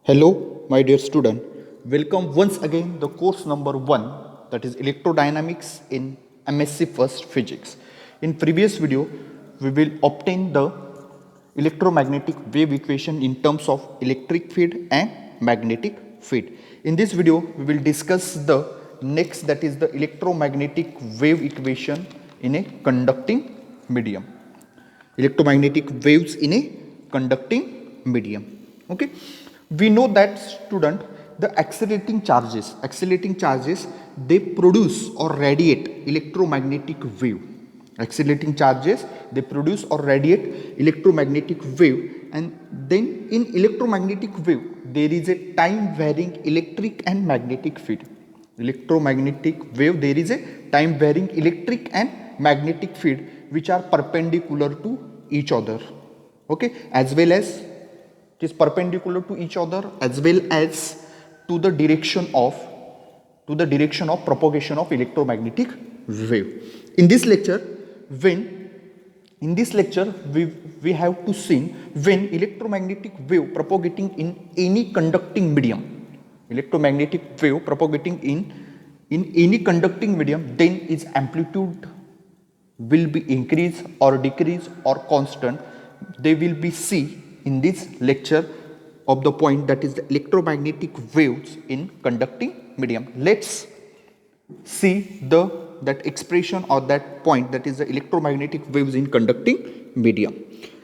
Hello, my dear student. Welcome once again the course number 1, that is electrodynamics in MSc First Physics. In previous video, we will obtain the electromagnetic wave equation in terms of electric field and magnetic field. In this video, we will discuss the next, that is the electromagnetic wave equation in a conducting medium. Electromagnetic waves in a conducting medium. Okay, we know that, student, the accelerating charges, they produce or radiate electromagnetic wave. Accelerating charges, they produce or radiate electromagnetic wave, and then in electromagnetic wave there is a time varying electric and magnetic field. Electromagnetic wave, there is a time varying electric and magnetic field which are perpendicular to each other. Okay, as well as it is perpendicular to each other as well as to the direction of propagation of electromagnetic wave. In this lecture, we have to see when electromagnetic wave propagating in any conducting medium, in any conducting medium, then its amplitude will be increase or decrease or constant. They will be see in this lecture of the point, that is the electromagnetic waves in conducting medium. Let's see that expression or that point, that is the electromagnetic waves in conducting medium.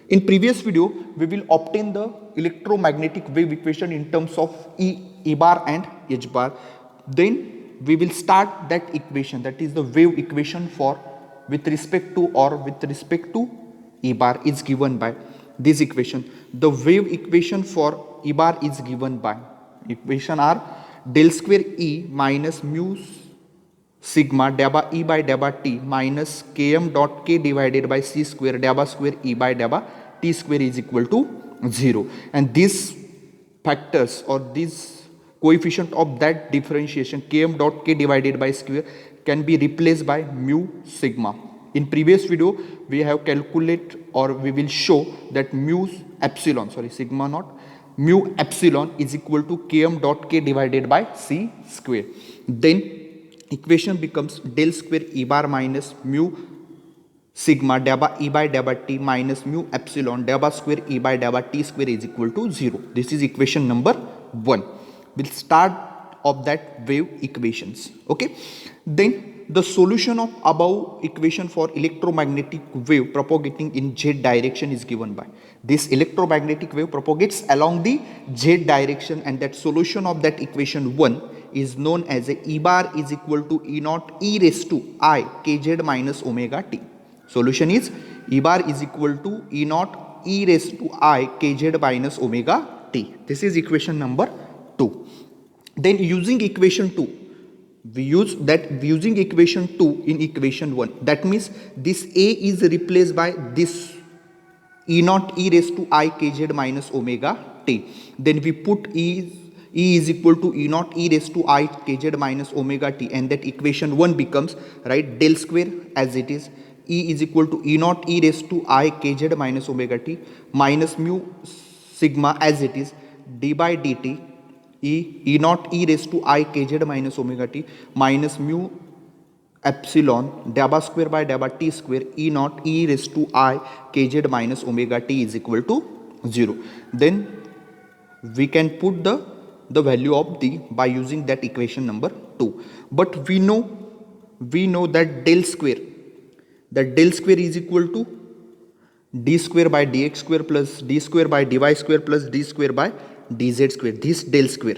In previous video, we will obtain the electromagnetic wave equation in terms of E bar and H bar. Then we will start that equation, that is the wave equation for with respect to E bar is given by this equation. The wave equation for E bar is given by equation are del square E minus mu sigma dabba E by dabba T minus Km dot K divided by C square dabba square E by dabba T square is equal to 0. And these factors or these coefficient of that differentiation Km dot K divided by square can be replaced by mu sigma. In previous video, we have calculated or we will show that mu epsilon is equal to Km dot K divided by C square. Then equation becomes del square E bar minus mu sigma dabba E by dabba T minus mu epsilon dabba square E by dabba T square is equal to 0. This is equation number 1. We'll start of that wave equations. Okay. Then the solution of above equation for electromagnetic wave propagating in z direction is given by this electromagnetic wave propagates along the z direction, and that solution of that equation 1 is known as a E bar is equal to E naught e raised to I kz minus omega t. Solution is E bar is equal to E naught e raised to I kz minus omega t. This is equation number 2. Then using equation 2, using equation 2 in equation 1, that means this A is replaced by this E naught e raised to I kz minus omega t. Then we put E is equal to E naught e raised to I kz minus omega t, and that equation 1 becomes, right, del square as it is, E is equal to E naught e raised to I kz minus omega t minus mu sigma as it is d by dt E naught e raised to I kz minus omega t minus mu epsilon dabba square by dabba t square E naught e raised to I kz minus omega t is equal to 0. Then we can put the value of d by using that equation number 2. But we know that del square is equal to d square by dx square plus d square by dy square plus d square by dz square. This del square,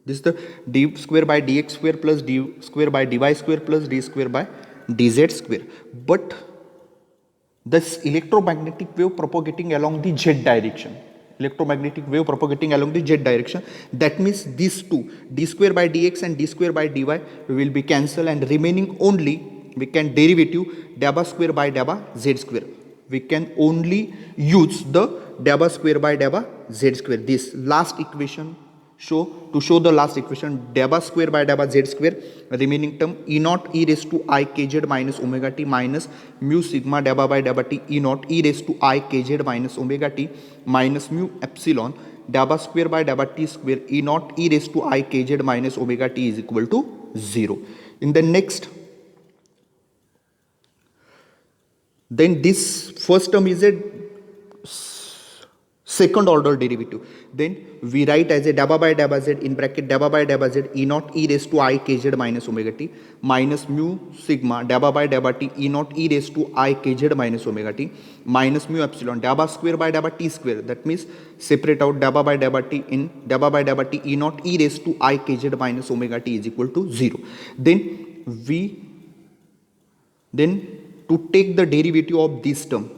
this is the d square by dx square plus d square by dy square plus d square by dz square. But this electromagnetic wave propagating along the z direction, that means these two, d square by dx and d square by dy, will be cancelled, and remaining only we can derivative dabba square by dabba z square. We can only use the dabba square by dabba z square. This last equation show the last equation, dabba square by dabba z square, remaining term E naught e raised to I kz minus omega t minus mu sigma dabba by dabba t E naught e raised to I kz minus omega t minus mu epsilon dabba square by dabba t square E naught e raised to I kz minus omega t is equal to 0. In the next, then this first term is a second order derivative. Then we write as a dabba by dabba z in bracket dabba by dabba z E naught e raised to I kz minus omega t minus mu sigma dabba by dabba t E naught e raised to I kz minus omega t minus mu epsilon dabba square by dabba t square. That means separate out dabba by dabba t in dabba by dabba t E naught e raised to I kz minus omega t is equal to 0. Then to take the derivative of this term,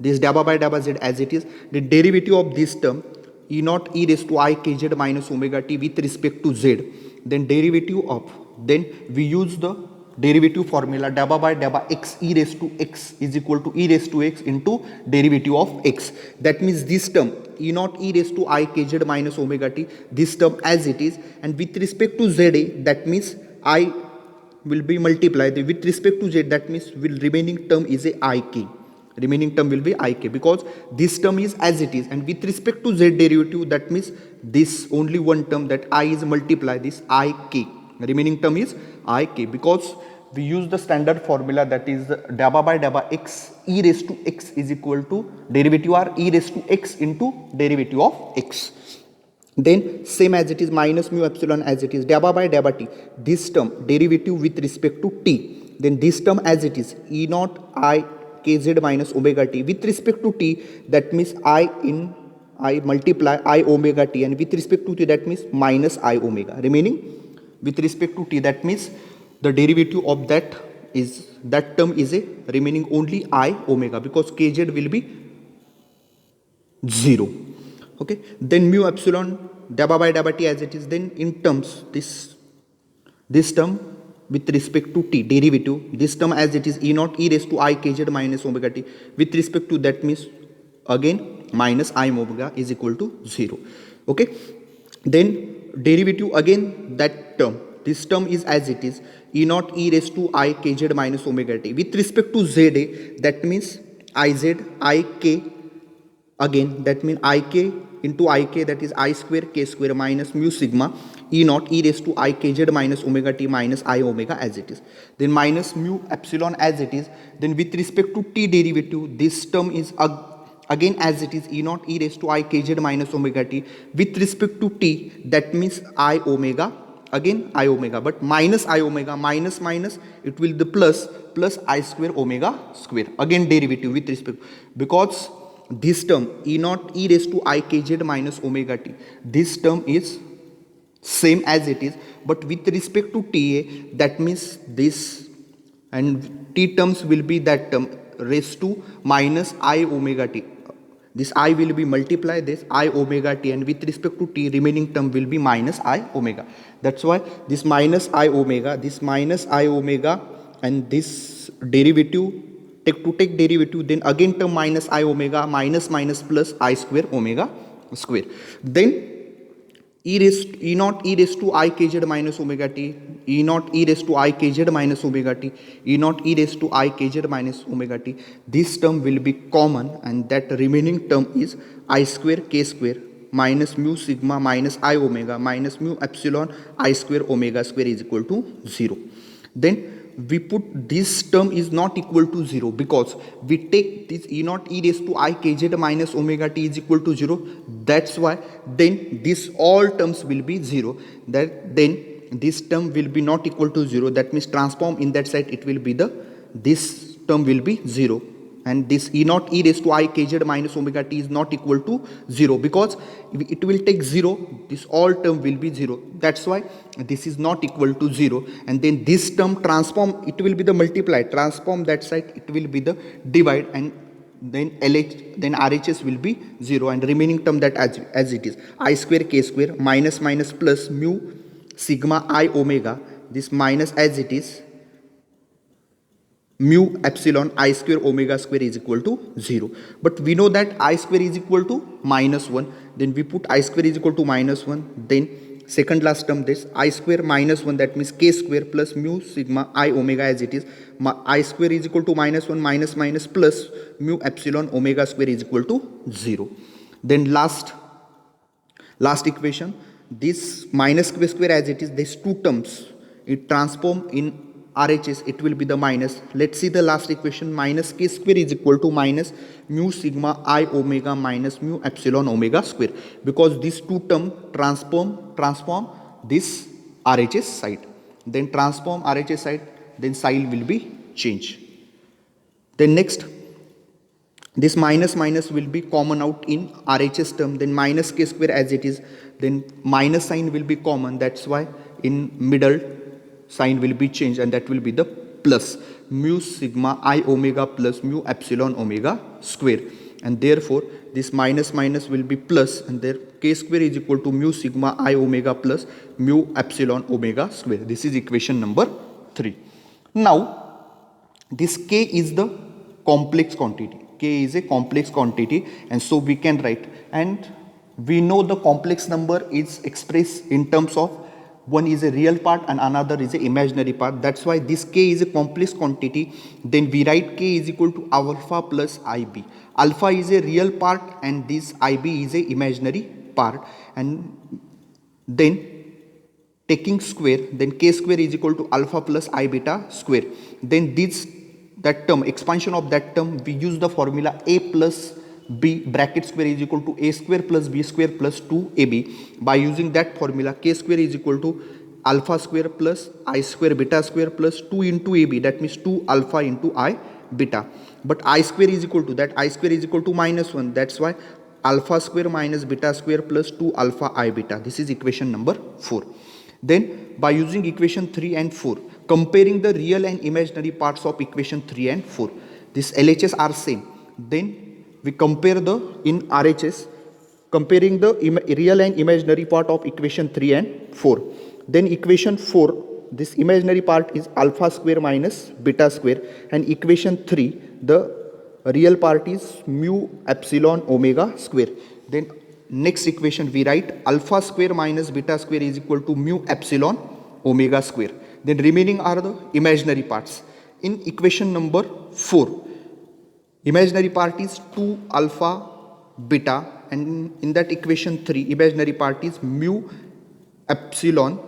this dabba by dabba z as it is, the derivative of this term E naught e raised to I kz minus omega t with respect to z, then derivative of, then we use the derivative formula dabba by dabba x e raised to x is equal to e raised to x into derivative of x. That means this term E naught e raised to I kz minus omega t, this term as it is, and with respect to za, that means I will be multiplied with respect to z, that means will remaining term is a ik, remaining term will be ik, because this term is as it is, and with respect to z derivative, that means this only one term that I is multiplied this ik, remaining term is ik, because we use the standard formula that is dabba by dabba x e raised to x is equal to derivative or e raised to x into derivative of x. Then same as it is minus mu epsilon as it is dabba by dabba t, this term derivative with respect to t, then this term as it is E naught I kz minus omega t with respect to t, that means I multiply I omega t, and with respect to t that means minus I omega, remaining with respect to t, that means the derivative of that term is a remaining only I omega, because kz will be 0. Okay, then mu epsilon dabba by dabba t as it is, then in terms this term with respect to t derivative, this term as it is E naught e raised to I kz minus omega t with respect to, that means again minus I omega is equal to 0. Okay, then derivative again that term, this term is as it is E naught e raised to I kz minus omega t with respect to za, that means iz ik, again that means ik into ik, that is I square k square minus mu sigma E naught e raised to I kz minus omega t minus I omega as it is, then minus mu epsilon as it is, then with respect to t derivative, this term is again as it is E naught e raised to I kz minus omega t with respect to t, that means I omega, again I omega, but minus I omega, minus it will the plus I square omega square, again derivative with respect, because this term E naught e raised to I kz minus omega t, this term is same as it is, but with respect to ta, that means this, and t terms will be that term raised to minus I omega t, this I will be multiply this I omega t, and with respect to t remaining term will be minus I omega. That's why this minus I omega, and this derivative take derivative, then again term minus I omega minus plus I square omega square, then E naught e raised to I kz minus omega t, E naught e raised to I kz minus omega t, E naught e raised to I kz minus omega t, this term will be common, and that remaining term is I square k square minus mu sigma minus I omega minus mu epsilon I square omega square is equal to 0. Then we put this term is not equal to 0, because we take this E naught e raised to I kz minus omega t is equal to 0, that's why then this all terms will be 0, that then this term will be not equal to 0, that means transform in that side it will be this term will be 0, and this E naught e raised to I kz minus omega t is not equal to 0, because it will take 0, this all term will be 0, that's why this is not equal to 0, and then this term transform, it will be the multiply, transform that side it will be the divide, and then RHS will be 0, and remaining term that as it is I square k square minus plus mu sigma I omega, this minus as it is mu epsilon I square omega square is equal to 0. But we know that I square is equal to minus 1. Then we put I square is equal to minus 1. Then second last term this I square minus 1, that means k square plus mu sigma I omega as it is. I square is equal to minus 1 minus plus mu epsilon omega square is equal to 0. Then last Last equation, this minus k square as it is, these two terms, it transform in RHS, it will be the minus. Let's see the last equation, minus k square is equal to minus mu sigma I omega minus mu epsilon omega square, because these two term transform this RHS side. Then transform RHS side, then sign will be changed. Then next, this minus will be common out in RHS term, then minus k square as it is, then minus sign will be common, that's why in middle sign will be changed, and that will be the plus mu sigma I omega plus mu epsilon omega square, and therefore this minus will be plus, and there k square is equal to mu sigma I omega plus mu epsilon omega square. This is equation number 3. Now this k is the complex quantity. K is a complex quantity, and so we can write, and we know the complex number is expressed in terms of one is a real part and another is a imaginary part. That's why this k is a complex quantity. Then we write k is equal to alpha plus ib. Alpha is a real part and this ib is a imaginary part, and then taking square, then k square is equal to alpha plus I beta square. Then that term, expansion of that term, we use the formula a plus b bracket square is equal to a square plus b square plus 2ab. By using that formula, k square is equal to alpha square plus I square beta square plus 2 into ab, that means 2 alpha into I beta. But I square is equal to that, I square is equal to minus 1, that's why alpha square minus beta square plus 2 alpha I beta. This is equation number 4. Then by using equation 3 and 4, comparing the real and imaginary parts of equation 3 and 4, these LHS are same. Then we compare in RHS, comparing the real and imaginary part of equation 3 and 4. Then equation 4, this imaginary part is alpha square minus beta square, and equation 3, the real part is mu epsilon omega square. Then next equation we write alpha square minus beta square is equal to mu epsilon omega square. Then remaining are the imaginary parts. In equation number 4, imaginary part is 2 alpha beta, and in that equation 3, imaginary part is mu sigma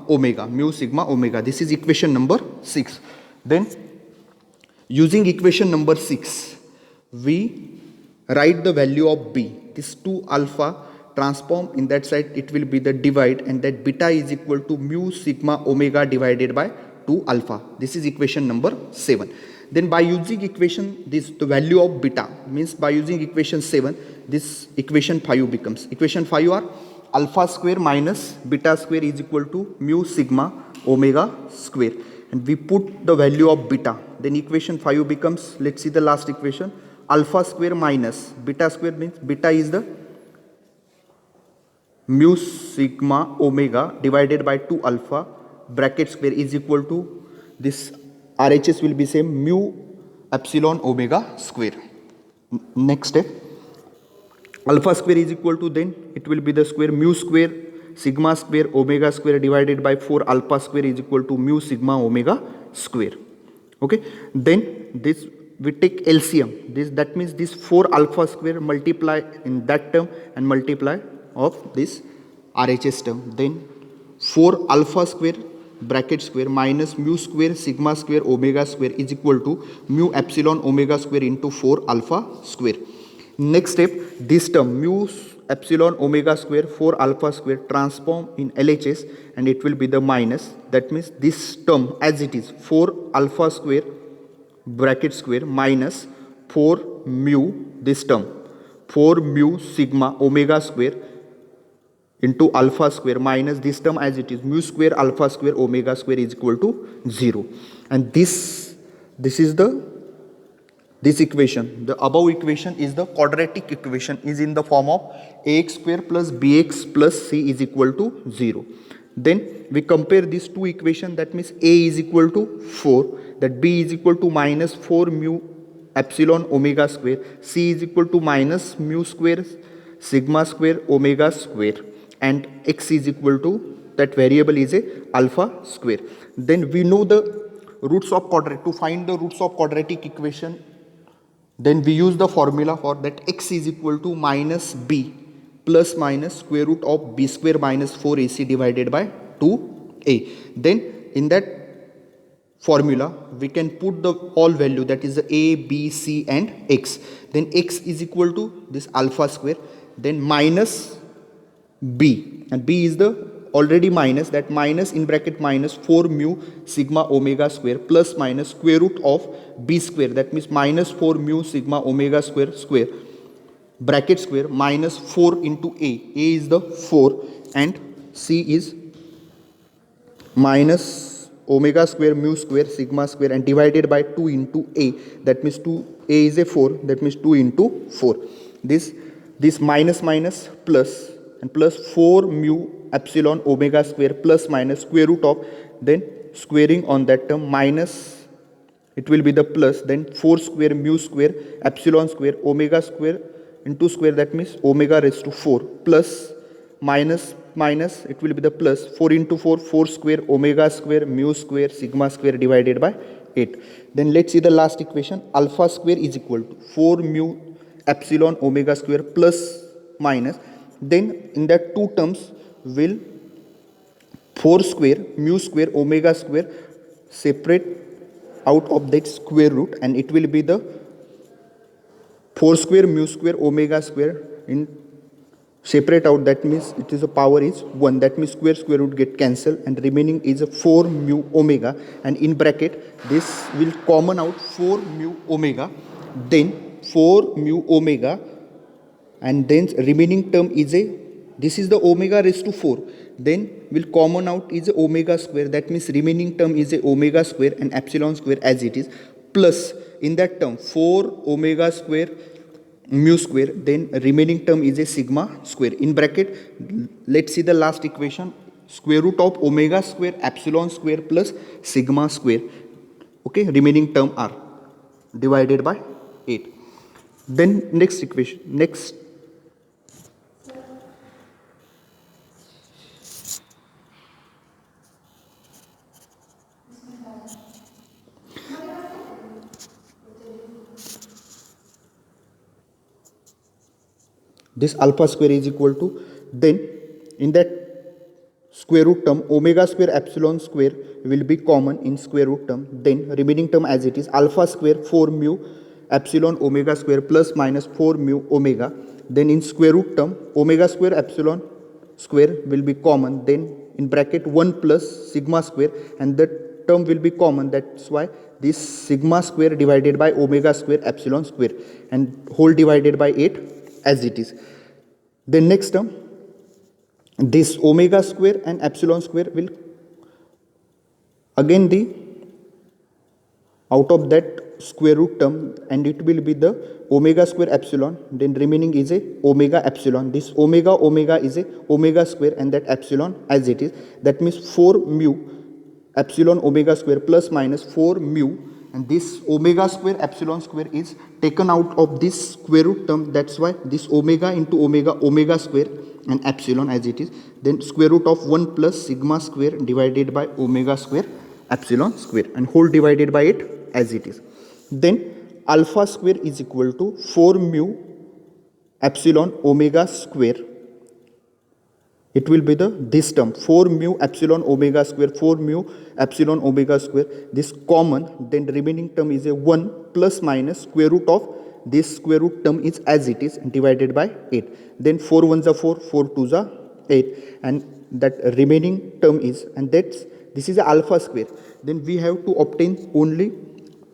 omega. This is equation number 6. Then using equation number 6, we write the value of b. This 2 alpha transform in that side, it will be the divide, and that beta is equal to mu sigma omega divided by 2 alpha. This is equation number 7. Then by using equation, the value of beta, means by using equation 7, this equation 5 becomes. Equation 5 are alpha square minus beta square is equal to mu sigma omega square, and we put the value of beta. Then equation 5 becomes, let's see the last equation, alpha square minus beta square, means beta is the mu sigma omega divided by 2 alpha bracket square is equal to, this RHS will be same, mu epsilon omega square. Next step, alpha square is equal to, then it will be the square mu square sigma square omega square divided by 4 alpha square is equal to mu sigma omega square. Okay, then this we take LCM, that means this 4 alpha square multiply in that term and multiply of this RHS term. Then 4 alpha square bracket square minus mu square sigma square omega square is equal to mu epsilon omega square into 4 alpha square. Next step, this term mu epsilon omega square 4 alpha square transform in LHS, and it will be the minus, that means this term as it is 4 alpha square bracket square minus 4 mu, this term 4 mu sigma omega square into alpha square minus this term as it is mu square alpha square omega square is equal to 0. And this is this equation, the above equation is the quadratic equation, is in the form of ax square plus bx plus c is equal to 0. Then we compare these two equations, that means a is equal to 4, that b is equal to minus 4 mu epsilon omega square, c is equal to minus mu square sigma square omega square, and x is equal to, that variable is a alpha square. Then we know the roots of quadratic. To find the roots of quadratic equation, then we use the formula for that x is equal to minus b plus minus square root of b square minus 4ac divided by 2a. Then in that formula we can put the all value, that is the a, b, c and x. Then x is equal to this alpha square, then minus b, and b is the already minus, that minus in bracket minus 4 mu sigma omega square plus minus square root of b square, that means minus 4 mu sigma omega square square bracket square minus 4 into a is the 4 and c is minus omega square mu square sigma square and divided by 2 into a, that means 2a is a 4, that means 2 into 4. This minus minus plus and plus 4 mu epsilon omega square plus minus square root of, then squaring on that term minus, it will be the plus, then 4 square mu square epsilon square omega square into square, that means omega raised to 4 plus minus minus, it will be the plus 4 into 4, 4 square omega square mu square sigma square divided by 8. Then let's see the last equation. Alpha square is equal to 4 mu epsilon omega square plus minus, then in that two terms will 4 square mu square omega square separate out of that square root, and it will be the 4 square mu square omega square in separate out, that means it is a power is 1, that means square root get cancelled and remaining is a 4 mu omega, and in bracket this will common out 4 mu omega, then 4 mu omega, and then remaining term is a, this is the omega raised to 4, then will common out is a omega square, that means remaining term is a omega square and epsilon square as it is, plus in that term 4 omega square mu square, then remaining term is a sigma square. In bracket, let's see the last equation, square root of omega square epsilon square plus sigma square, okay, remaining term are divided by 8. Then next equation, next this alpha square is equal to, then in that square root term omega square epsilon square will be common in square root term, then remaining term as it is alpha square 4 mu epsilon omega square plus minus 4 mu omega, then in square root term omega square epsilon square will be common, then in bracket 1 plus sigma square, and that term will be common, that's why this sigma square divided by omega square epsilon square and whole divided by 8 as it is. Then next term, this omega square and epsilon square will again the out of that square root term, and it will be the omega square epsilon, then remaining is a omega epsilon, this omega is a omega square and that epsilon as it is, that means 4 mu epsilon omega square plus minus 4 mu, and this omega square epsilon square is taken out of this square root term, that's why this omega into omega square and epsilon as it is, then square root of 1 plus sigma square divided by omega square epsilon square and whole divided by 8 as it is. Then alpha square is equal to 4 mu epsilon omega square, it will be the this term 4 mu epsilon omega square, 4 mu epsilon omega square, this common, then remaining term is a 1 plus minus square root of this square root term is as it is divided by 8, then 4 ones are 4, 4 twos are 8, and that remaining term is, and that's this is a alpha square, then we have to obtain only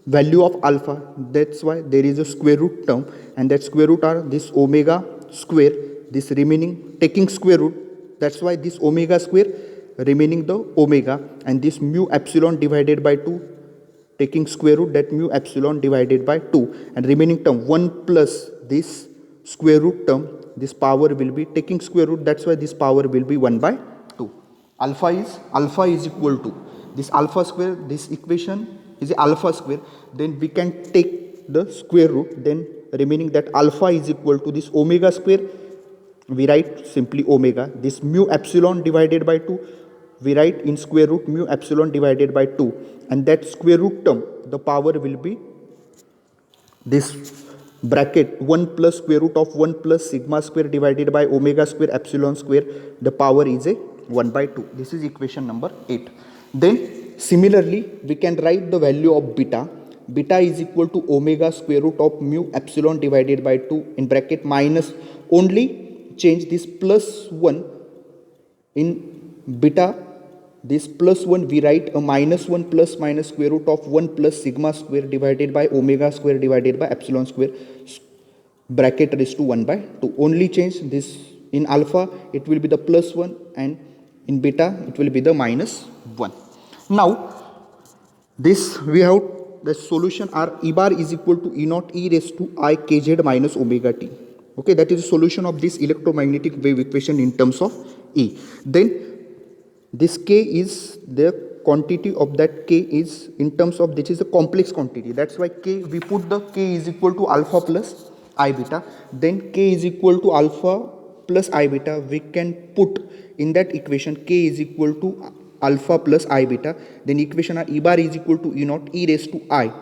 value of alpha, that's why there is a square root term, and that square root are this omega square, this remaining taking square root, that's why this omega square remaining the omega, and this mu epsilon divided by 2 taking square root, that mu epsilon divided by 2, and remaining term 1 plus this square root term, this power will be taking square root, that's why this power will be 1 by 2. Alpha is equal to this alpha square, this equation is a alpha square, then we can take the square root, then remaining that alpha is equal to this omega square, we write simply omega, this mu epsilon divided by 2 we write in square root mu epsilon divided by 2, and that square root term the power will be this bracket 1 plus square root of 1 plus sigma square divided by omega square epsilon square, the power is a 1 by 2. This is equation number 8. Then similarly we can write the value of beta. Beta is equal to omega square root of mu epsilon divided by 2 in bracket minus, only change this plus 1 in beta, this plus 1 we write a minus 1 plus minus square root of 1 plus sigma square divided by omega square divided by epsilon square, bracket raised to 1 by 2. Only change this, in alpha it will be the plus 1 and in beta it will be the minus 1. Now this we have the solution are E bar is equal to E naught e raised to I kz minus omega t. Okay, that is the solution of this electromagnetic wave equation in terms of E. Then this k is the quantity of that k is in terms of, this is a complex quantity, that's why k we put the k is equal to alpha plus I beta. Then k is equal to alpha plus I beta, we can put in that equation k is equal to alpha plus I beta. Then equation are E bar is equal to E naught e raised to I,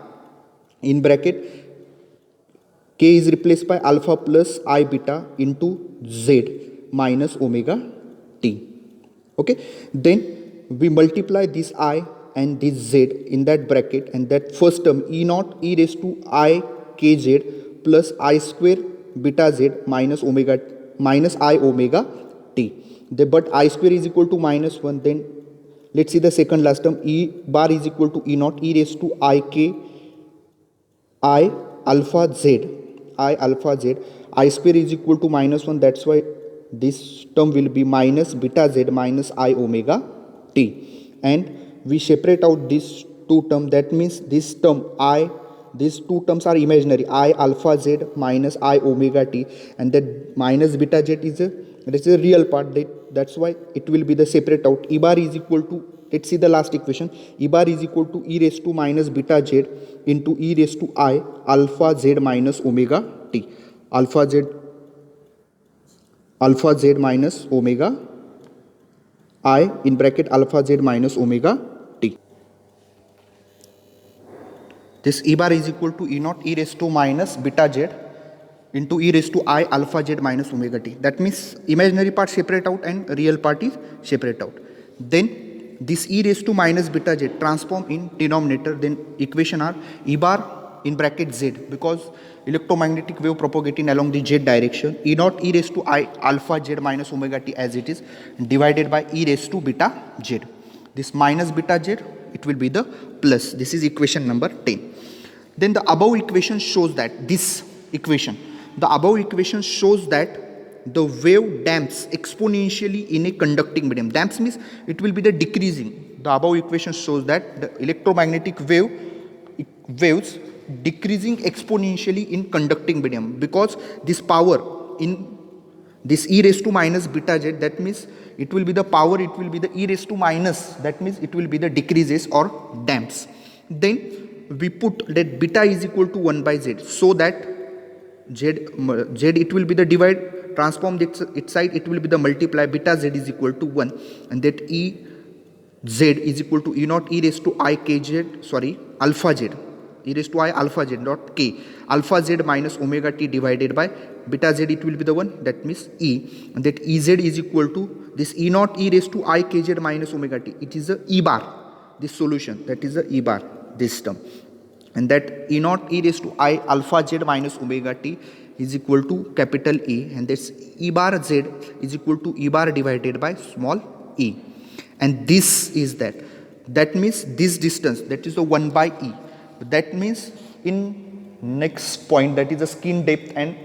in bracket k is replaced by alpha plus I beta into z minus omega t. Okay, then we multiply this I and this z in that bracket, and that first term E naught e raised to I kz plus I square beta z minus omega minus I omega t. But I square is equal to minus 1. Then let's see the second last term, E bar is equal to E naught e raised to I k I alpha z, I alpha z, I square is equal to minus 1, that's why this term will be minus beta z minus I omega t. And we separate out these two terms, that means this term I, these two terms are imaginary, I alpha z minus I omega t, and that minus beta z is a real part, that's why it will be the separate out. E bar is equal to, let's see the last equation, E bar is equal to e raised to minus beta z into e raised to I alpha z minus omega t, alpha z minus omega I in bracket alpha z minus omega t. This E bar is equal to E naught e raised to minus beta z into e raised to I alpha z minus omega t. That means imaginary part separate out and real part is separate out. Then this e raised to minus beta z transform in denominator, then equation are E bar in bracket z, because electromagnetic wave propagating along the z direction, E naught e raised to I alpha z minus omega t as it is, divided by e raised to beta z. This minus beta z, it will be the plus. This is equation number 10. Then the above equation shows that this equation, the above equation shows that the wave damps exponentially in a conducting medium. Damps means it will be the decreasing. The above equation shows that the electromagnetic waves decreasing exponentially in conducting medium, because this power in this e raised to minus beta z, that means it will be the power, it will be the e raised to minus, that means it will be the decreases or damps. Then we put that beta is equal to 1 by z, so that z it will be the divide, transform its side, it will be the multiply, beta z is equal to 1, and that e z is equal to e naught e raised to I kz, sorry, alpha z, e raised to I alpha z dot k, alpha z minus omega t divided by beta z, it will be the 1, that means e, and that ez is equal to this e naught e raised to I kz minus omega t, it is the E bar, this solution, that is the E bar, this term. And that E naught e raised to I alpha z minus omega t is equal to capital E, and this E bar z is equal to E bar divided by small e. And this is that. That means this distance, that is the 1 by e. That means in next point, that is the skin depth and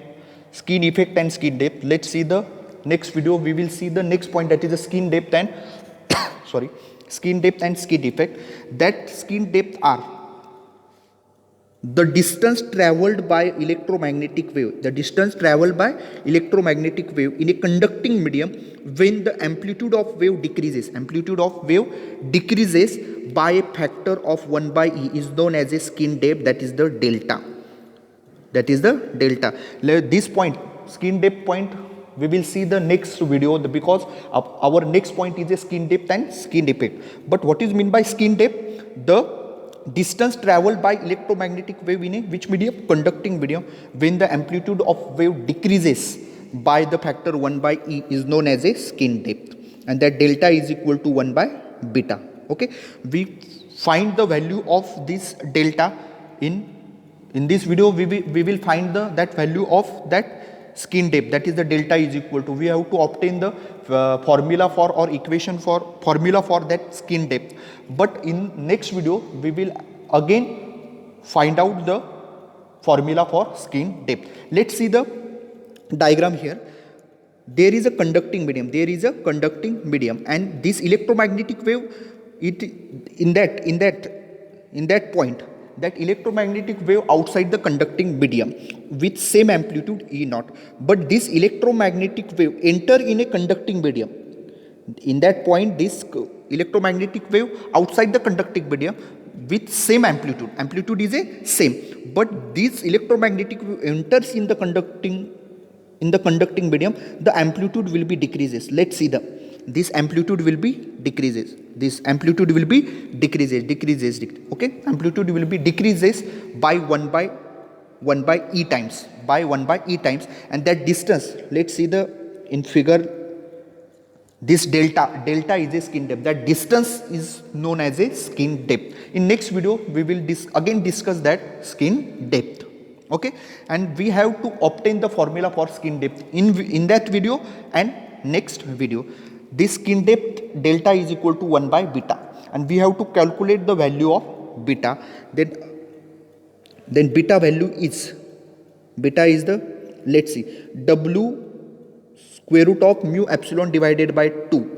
skin effect and skin depth. Let's see the next video. We will see the next point, that is the skin depth and sorry, skin depth and skin effect. That skin depth are the distance traveled by electromagnetic wave, the distance traveled by electromagnetic wave in a conducting medium when the amplitude of wave decreases. Amplitude of wave decreases by a factor of 1 by e is known as a skin depth, that is the delta. That is the delta. This point, skin depth point, we will see the next video, because our next point is a skin depth and skin effect. But what is meant by skin depth? distance traveled by electromagnetic wave in a which medium? Conducting medium. When the amplitude of wave decreases by the factor 1 by e is known as a skin depth, and that delta is equal to 1 by beta. Okay, we find the value of this delta in this video. We will find that value of that skin depth, that is the delta is equal to, we have to obtain the formula for or equation for formula for that skin depth. But in next video we will again find out the formula for skin depth. Let's see the diagram here. There is a conducting medium, and this electromagnetic wave, it in that point, that electromagnetic wave outside the conducting medium with same amplitude E naught, but this electromagnetic wave enter in a conducting medium. In that point, this electromagnetic wave outside the conducting medium with same amplitude is a same, but this electromagnetic wave enters in the conducting medium, the amplitude will be decreases. Let's see this amplitude will be decreases. This amplitude will be decreases. Okay, amplitude will be decreases by 1 by e times, and that distance, let's see in figure, this delta is a skin depth. That distance is known as a skin depth. In next video we will again discuss that skin depth. Okay, and we have to obtain the formula for skin depth in that video and next video. This skin depth delta is equal to 1 by beta, and we have to calculate the value of beta. Then beta value is the, let's see, w square root of mu epsilon divided by 2,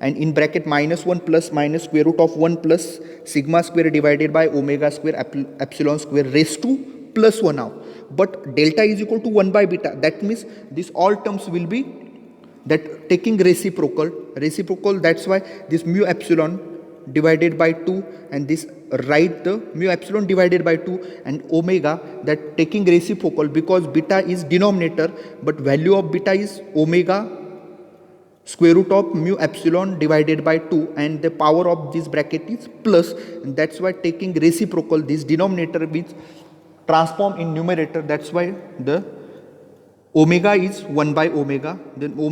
and in bracket -1 plus minus square root of 1 plus sigma square divided by omega square epsilon square raised to plus 1 half. But delta is equal to 1 by beta. That means this all terms will be that taking reciprocal, that's why this mu epsilon divided by 2, and this write the mu epsilon divided by 2 and omega, that taking reciprocal, because beta is denominator but value of beta is omega square root of mu epsilon divided by 2, and the power of this bracket is plus, and that's why taking reciprocal, this denominator means transform in numerator, that's why the omega is 1 by omega, then mu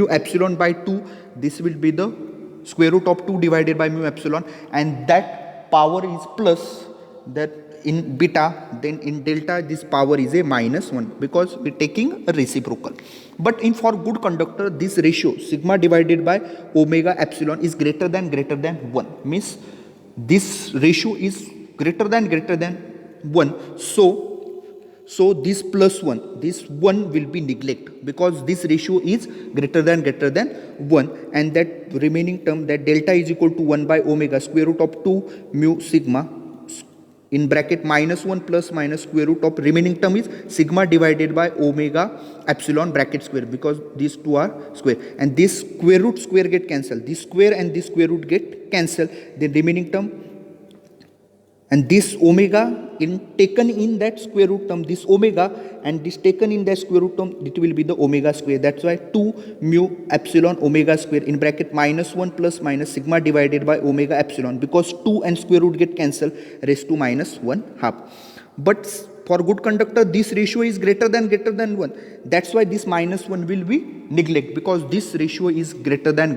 epsilon by 2, this will be the square root of 2 divided by mu epsilon, and that power is plus, that in beta, then in delta this power is a -1 because we're taking a reciprocal. But for good conductor, this ratio sigma divided by omega epsilon is greater than 1, means this ratio is greater than 1. So this plus 1, this 1 will be neglect because this ratio is greater than 1, and that remaining term, that delta is equal to 1 by omega square root of 2 mu sigma, in bracket -1 plus minus square root of remaining term is sigma divided by omega epsilon bracket square, because these two are square, and this square get cancelled, this square and this square root get cancelled, the remaining term, and this omega taken in that square root term, this omega and this taken in that square root term, it will be the omega square. That's why 2 mu epsilon omega square in bracket -1 plus minus sigma divided by omega epsilon, because 2 and square root get cancelled, raised to -1 half. But for good conductor, this ratio is greater than 1. That's why this -1 will be neglect, because this ratio is greater than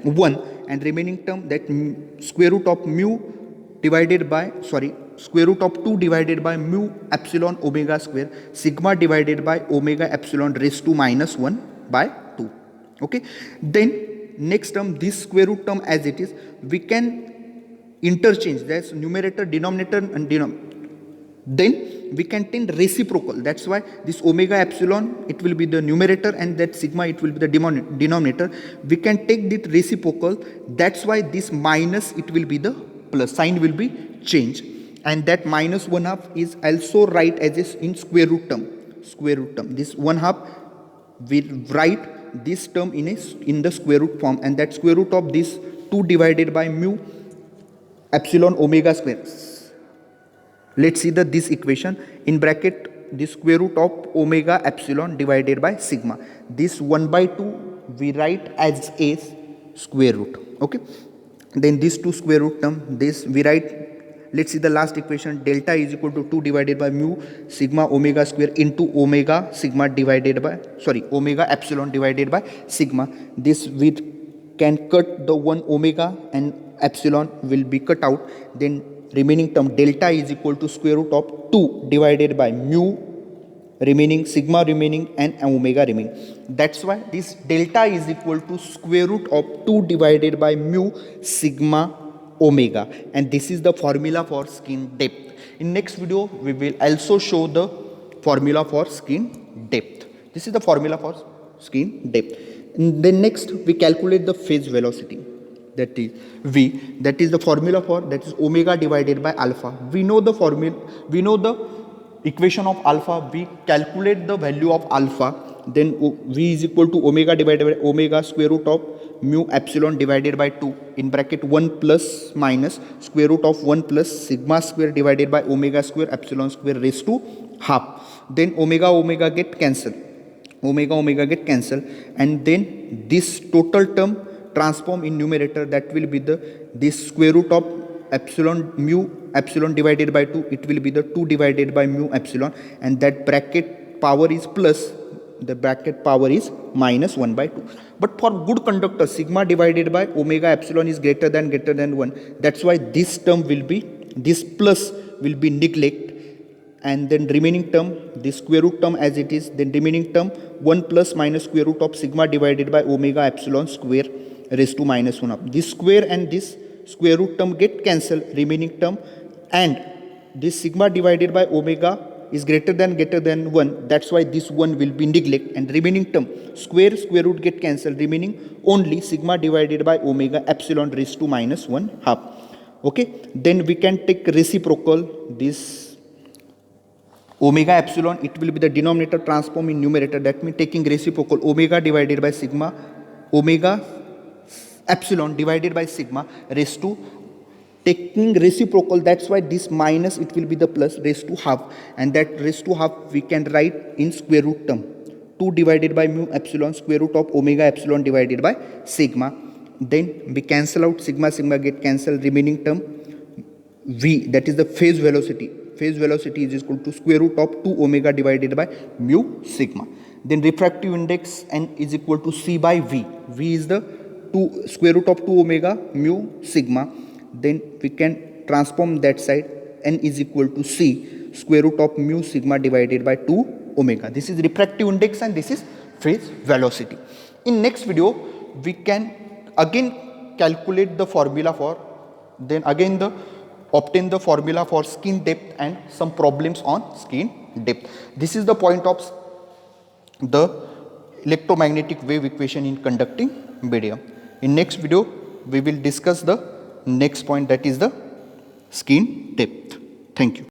1, and remaining term, that square root of mu divided by, square root of 2 divided by mu epsilon omega square sigma divided by omega epsilon raised to -1 by 2. Okay, then next term, this square root term as it is, we can interchange, that's numerator, denominator and then we can take reciprocal. That's why this omega epsilon, it will be the numerator, and that sigma, it will be the denominator. We can take this reciprocal, that's why this minus, it will be the plus, sign will be changed, and that -1 half is also write as in square root term. This 1 half, we write this term in the square root form, and that square root of this 2 divided by mu epsilon omega square. Let's see this equation in bracket, this square root of omega epsilon divided by sigma. This 1 by 2 we write as a square root. Okay, Then this 2 square root term, this we write, let's see the last equation, delta is equal to 2 divided by mu sigma omega square into omega sigma divided by, omega epsilon divided by sigma. This we can cut the one omega and epsilon will be cut out. Then remaining term delta is equal to square root of 2 divided by mu remaining, sigma remaining and omega remaining. That's why this delta is equal to square root of 2 divided by mu sigma omega, and this is the formula for skin depth. In next video we will also show the formula for skin depth. This is the formula for skin depth. And then next we calculate the phase velocity, that is v, that is the formula for, that is omega divided by alpha. We know the formula, we know the equation of alpha, we calculate the value of alpha, then v is equal to omega divided by omega square root of mu epsilon divided by 2 in bracket 1 plus minus square root of 1 plus sigma square divided by omega square epsilon square raised to half. Then omega get cancelled, omega get cancelled, and then this total term transform in numerator, that will be this square root of epsilon mu epsilon divided by 2, it will be the 2 divided by mu epsilon, and that bracket power is plus, the bracket power is minus 1 by 2. But for good conductor, sigma divided by omega epsilon is greater than 1. That's why this term will be, this plus will be neglect, and then remaining term, this square root term as it is, then remaining term 1 plus minus square root of sigma divided by omega epsilon square raised to minus 1 up. This square and this square root term get cancelled, remaining term, and this sigma divided by omega is greater than 1. That's why this 1 will be neglect, and remaining term square root get cancelled, remaining only sigma divided by omega epsilon raised to minus 1 half. Okay, then we can take reciprocal, this omega epsilon, it will be the denominator transform in numerator, that means taking reciprocal omega divided by sigma, omega epsilon divided by sigma raised to, taking reciprocal, that's why this minus it will be the plus raised to half, and that raised to half we can write in square root term, 2 divided by mu epsilon square root of omega epsilon divided by sigma. Then we cancel out sigma get cancelled, remaining term v, that is the phase velocity is equal to square root of 2 omega divided by mu sigma. Then refractive index n is equal to c by v, v is the square root of 2 omega mu sigma. Then we can transform that side, n is equal to c square root of mu sigma divided by 2 omega. This is refractive index and this is phase velocity. In next video we can again calculate the formula for, then again obtain the formula for skin depth and some problems on skin depth. This is the point of the electromagnetic wave equation in conducting medium. In next video we will discuss the next point, that is the skin depth. Thank you.